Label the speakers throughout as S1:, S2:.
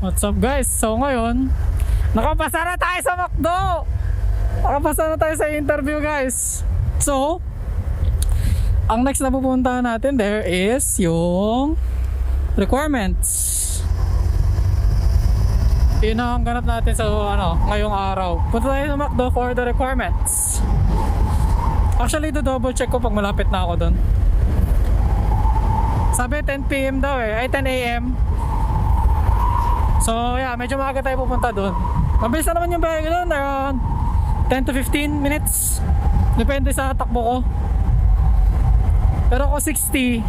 S1: What's up guys? So ngayon, nakapasa na tayo sa McDo! Nakapasa na tayo sa interview guys. So, ang next na pupuntahan natin there is yung requirements. Yun ang ganap natin sa ngayong araw. Punta tayo sa McDo for the requirements. Actually, double check ko pag malapit na ako doon. Sabi 10 PM daw ay 10 AM. So yeah, medyo maaga tayo pupunta doon. Mabilis na naman yung biyahe doon, around 10 to 15 minutes. Depende sa takbo ko. Pero kung 60,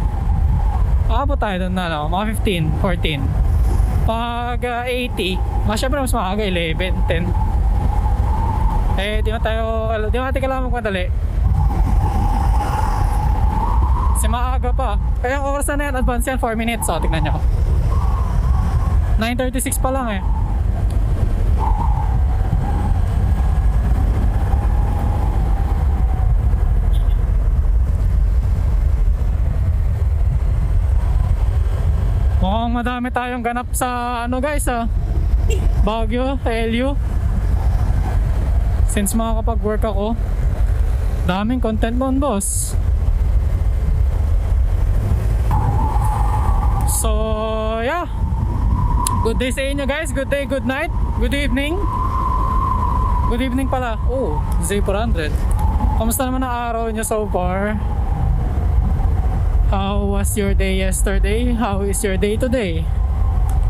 S1: aabot tayo doon na mga 15, 14. Pag 80, syempre mas maaga, 11, 10. Di natin kailangan magmadali. Kasi maaga pa. Kaya ang oras na yan, advance yan, 4 minutes. So, tignan nyo. 9:36 pa lang eh. Mukhang madami tayong ganap sa guys Baguio, LU. Since makakapag-work ako, daming content mo boss. So yeah, good day sa inyo guys. Good day, good night, good evening. Good evening pala. Oh, Z400. Kamusta naman ang araw nyo so far? How was your day yesterday? How is your day today?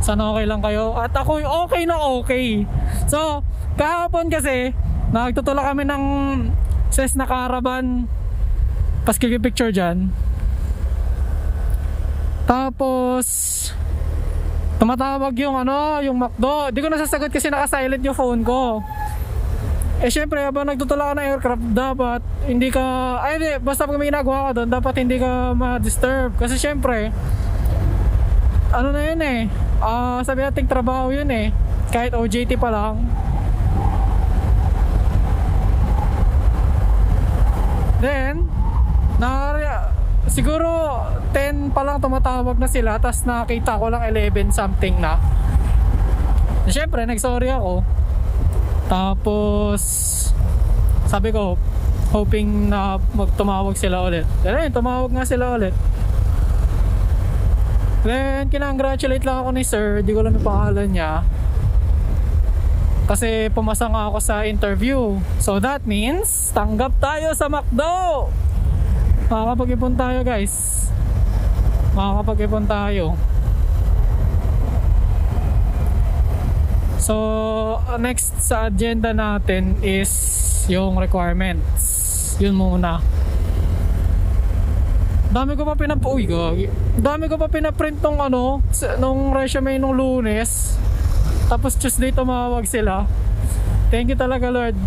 S1: Sana okay lang kayo. At ako okay na okay. So, kahapon kasi nagtutula kami ng Cessna Caravan. Paskil yung picture dyan. Tapos tumatawag yung yung McDo. Di ko nasasagot kasi naka-silent yung phone ko. Syempre habang nagtutula ka ng aircraft, dapat hindi ka basta pag may ginagawa ka doon, dapat hindi ka ma-disturb. Kasi syempre na yun sabi natin trabaho yun kahit OJT pa lang. Then siguro 10 pa lang tumatawag na sila, tas nakita ko lang 11 something na. Siyempre nag-sorry ako. Tapos sabi ko hoping na magtumawag sila ulit. Then tumawag nga sila ulit. Then kinongratulate lang ako ni sir, di ko alam yung pangalan niya. Kasi pumasa nga ako sa interview. So that means tanggap tayo sa McDo. Makakapag-ipon tayo guys. Makakapag-ipon tayo. So next sa agenda natin is yung requirements. Yun muna. Dami ko pa pinaprint nung resume nung Lunes. Tapos Tuesday tumawag sila. Thank you talaga Lord.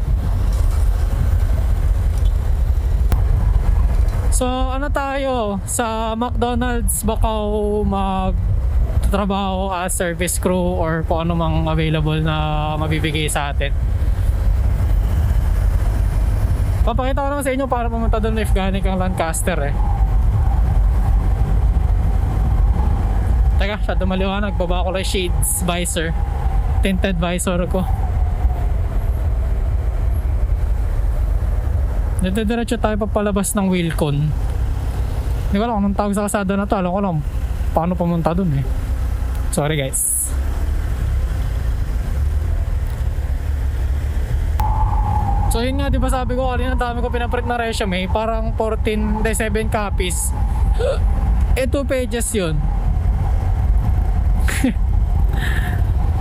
S1: So tayo sa McDonald's Bacau magtatrabaho as service crew or kung ano mang available na mabibigay sa atin. Papakita ko naman sa inyo para pumunta doon if galing kang Lancaster Teka, siya dumaliwanag, baba ko lang shades, visor, tinted visor ko. Diretso tayo papalabas ng Wilcon. Hindi ko alam anong tawag sa kasada na to. Alam ko lang paano pumunta dun Sorry guys. So yun nga, diba sabi ko kanina dami ko pinaprint na resume. Parang 7 copies. 2 pages yun.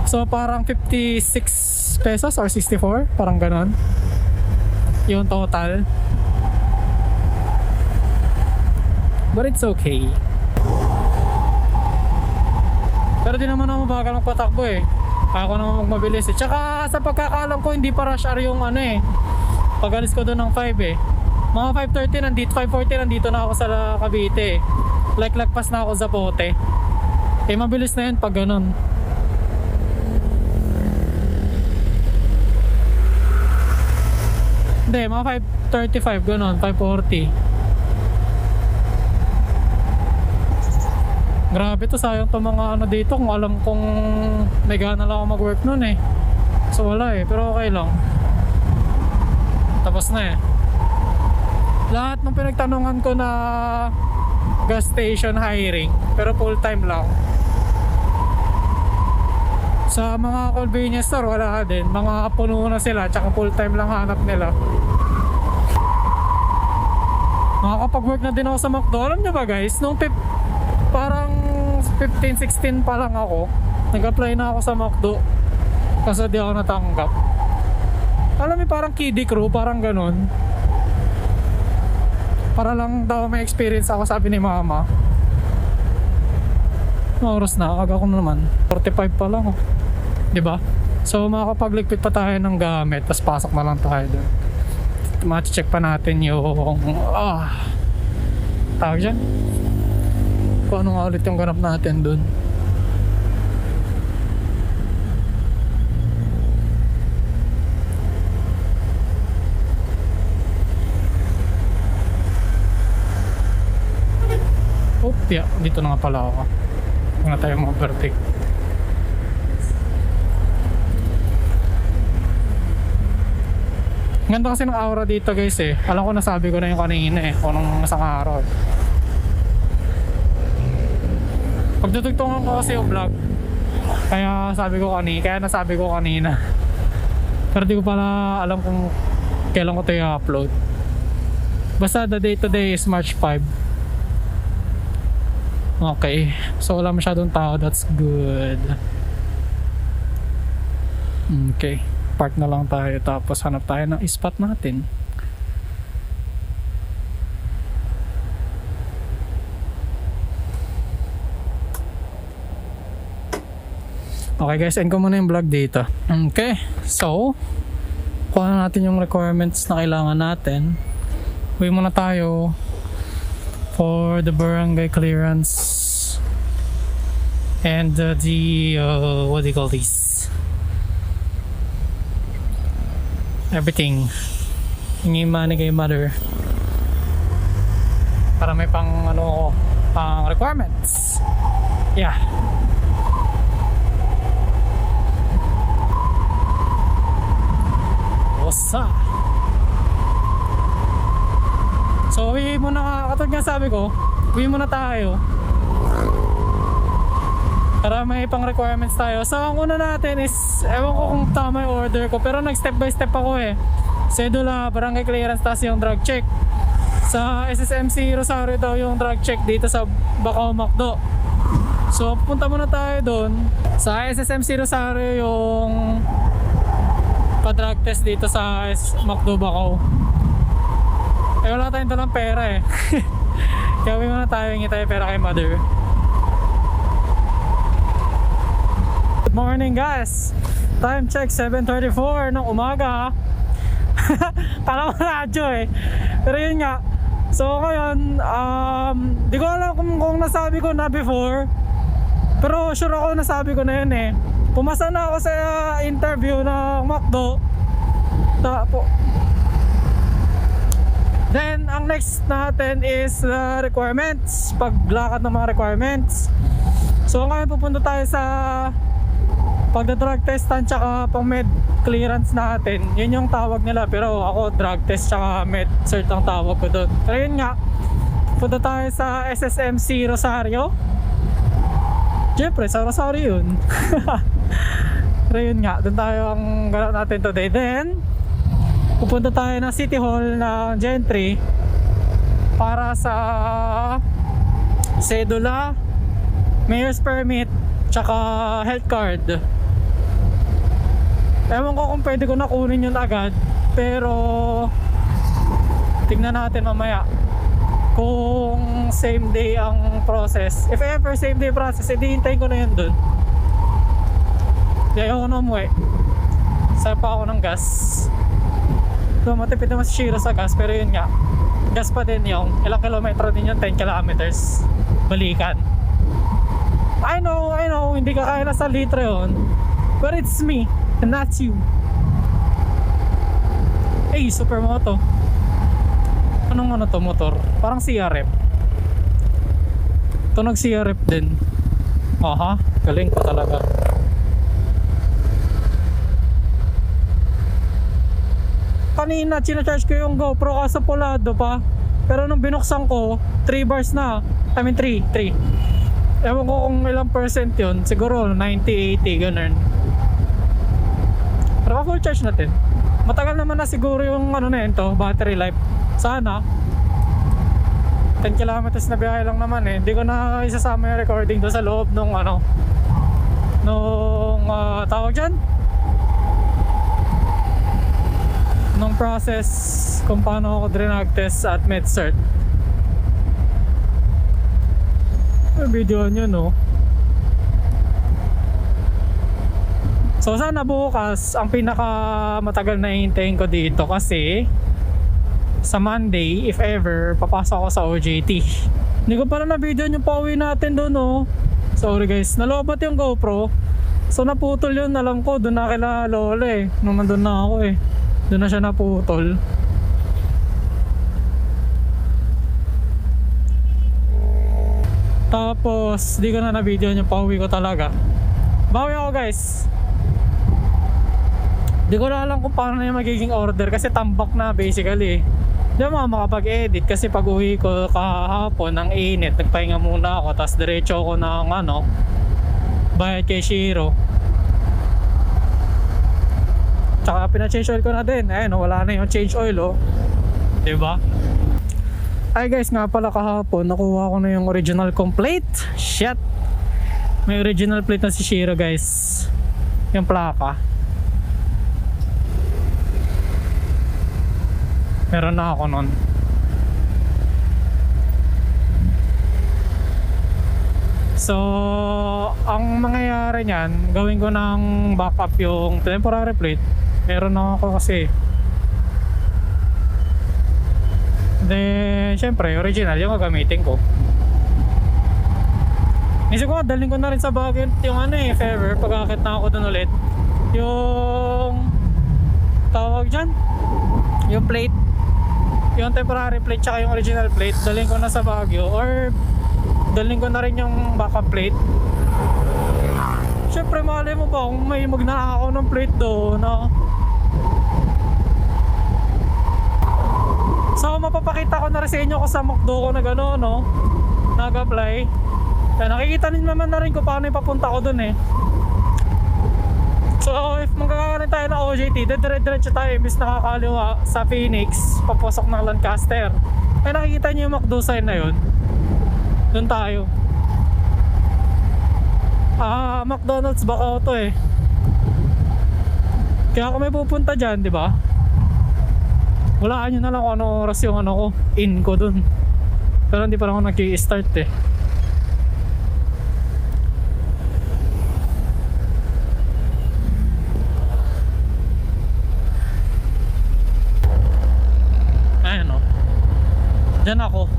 S1: So parang 56 pesos or 64, parang ganon yung total. But it's okay. Pero di naman ako mabagal magpatakbo ako naman magmabilis Tsaka sa pagkakaalam ko hindi pa rush hour yung pag alis ko doon ng 5 mga 5:30 nandito, 5:40 nandito na ako sa Cavite like lagpas na ako sa Zapote. Mabilis na yun pag ganon. Hindi, mga 5:35 ganon, 5:40. Grabe to, sayang to mga dito kung alam kong may gana lang ako mag-work nun eh. So wala eh, pero okay lang. Tapos na eh. Lahat ng pinagtanungan ko na gas station hiring, pero full time lang. Sa mga convenience store wala din, mga puno na sila, tsaka full time lang hanap nila. Nakakapag-work na din ako sa McDo. Alam nyo ba guys, nung parang 15-16 pa lang ako, nag-apply na ako sa McDo kasi di ako natanggap. Alam mo parang kiddie crew, parang ganun. Para lang daw may experience ako, sabi ni mama. Oras na, aga ko naman 45 pa lang oh. Diba? So makakapagligpit pa tayo ng gamit, tapos pasok na lang tayo dun. Mati-check pa natin yung tawag dyan, kung ano nga ulit yung ganap natin dun. Oh, yeah, dito na nga pala ako. Huwag na tayo mag-overtake. Ganda kasi ng aura dito guys eh. Alam ko nasabi ko na yung kanina eh, o nung isang araw. Pagtutugtungan ko kasi yung vlog, kaya nasabi ko kanina. Pero di ko pala alam kung kailan ko ito i-upload. Basta the day today is March 5. Okay, so wala masyadong tao, that's good. Okay, park na lang tayo tapos hanap tayo ng spot natin. Okay guys, end ko muna yung vlog dito. Okay, so kuha na natin yung requirements na kailangan natin. Uwi muna tayo for the barangay clearance and what do you call this, everything. Hingi money kay mother para may pang requirements. Yeah. What's up? So uwi muna, katulad nga sabi ko, uwi muna tayo para may pang requirements tayo. So ang una natin is, ewan ko kung tama yung order ko, pero nag step by step ako eh. Sedula, barangay clearance, tas yung drug check. Sa SSMC Rosario daw yung drug check dito sa Bacau McDo. So pupunta muna tayo doon. Sa SSMC Rosario yung pa-drug test dito sa McDo Bacau. Eh wala tayong dalang pera eh. Kaya uwi muna tayo, hingi tayo pera kay mother. Good morning guys. Time check 7:34 ng umaga. Kala ko radyo eh. Pero yun nga. So ngayon, di ko alam kung nasabi ko na before, pero sure ako nasabi ko na yun eh. Pumasa na ako sa interview ng McDo. Then ang next natin is requirements, paglakad ng mga requirements. So ngayon pupunta tayo sa pagda-drug testan tsaka pang med clearance natin. Yun yung tawag nila, pero ako drug test tsaka med cert ang tawag ko doon. Pero yun nga, punta tayo sa SSMC Rosario. Siyempre sa Rosario yun. Pero yun nga, doon tayo ang ganap natin today. Then pupunta tayo ng City Hall ng Gentry para sa sedula, mayor's permit, tsaka health card. Ewan ko kung pwede ko na kunin yun agad, pero tignan natin mamaya kung same day ang process. If ever same day process, edi hintayin ko na yun dun. Di ayaw ko na umuwi. Sarap pa ako ng gas. So matipid naman si Shiro sa gas, pero yun nga, gas pa din yung ilang kilometro din yung 10 kilometers balikan. I know, hindi ka kaya na sa litre yun, but it's me and not you. Hey, supermoto. Anong to motor? Parang CRF. Ito nag CRF din. Aha, galing ko talaga. kanina, charge ko yung GoPro kaso pulado pa. Pero nung binuksan ko, 3 bars na. I mean 3. Ewan ko kung ilang percent yun. Siguro 90, 80, ganun. Pero full charge natin. Matagal naman na siguro yung ano na yun to, battery life. Sana. 10 kilometers na biyahe lang naman eh. Hindi ko na isasama yung recording doon sa loob nung ano. Nung tawag dyan? Nung process kung paano ako drag test at MedCert. Yung video nyo no. So sana bukas ang pinaka matagal na hihintayin ko dito kasi sa Monday if ever papasok ako sa OJT. Hindi ko pala na video yung pauwi natin doon no. Sorry guys, nalobat yung GoPro. So naputol yun, alam ko doon na kila Lola eh. Nung nandun na ako eh. Doon na siya naputol. Tapos di ko na na-video yung pauwi ko talaga. Bawi ako guys. Di ko na alam kung paano yung magiging order kasi tambak na basically. Di mo makapag-edit kasi pag uwi ko kahapon ng init, nagpahinga muna ako tapos diretso ako ng ano, bayad kay Shiro. Tsaka pina-change oil ko na din. Ayun, wala na yung change oil oh. Diba? Ay guys, nga pala kahapon nakuha ko na yung original kong plate. Shit. May original plate na si Shiro guys. Yung plaka. Meron na ako nun. So, ang mangyayari niyan, gawin ko ng backup yung temporary plate. Meron na ako kasi. Then, syempre, original yung gagamitin ko. Isip ko, dalhin ko na rin sa bagay yung ano eh, if ever, pag-akit na ako dun ulit. Yung tawag dyan, yung plate, yung temporary plate tsaka yung original plate, dalhin ko na sa Baguio or dalhin ko na rin yung backup plate. Syempre, malay mo ba kung may magnanakaw ng plate doon, no? So mapapakita ko na rin sa inyo ko sa McDo ko na gano'n no, nag-apply. Kaya nakikita naman na rin ko paano yung papunta ko dun eh. So if magkakaroon tayo ng OJT, dire-diretso tayo imbis nakakaliwa sa Phoenix papasok ng Lancaster. Kaya nakikita nyo yung McDo sign na yun. Dun tayo. McDonald's back auto eh. Kaya kung may pupunta dyan, di ba? Walaan nyo na lang kung ano oras yung ano ko, in ko dun. Pero hindi pa lang ako nag-i-start eh. Ayan o. Diyan ako.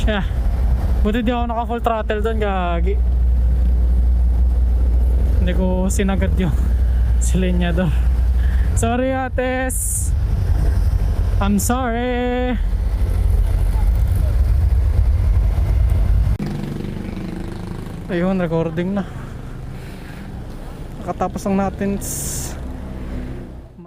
S1: Yeah. Buti di ako naka full throttle doon, gagi. Hindi ko sinagat yung silinyador. Sorry ates. I'm sorry. Ayun, recording na. Nakatapos lang natin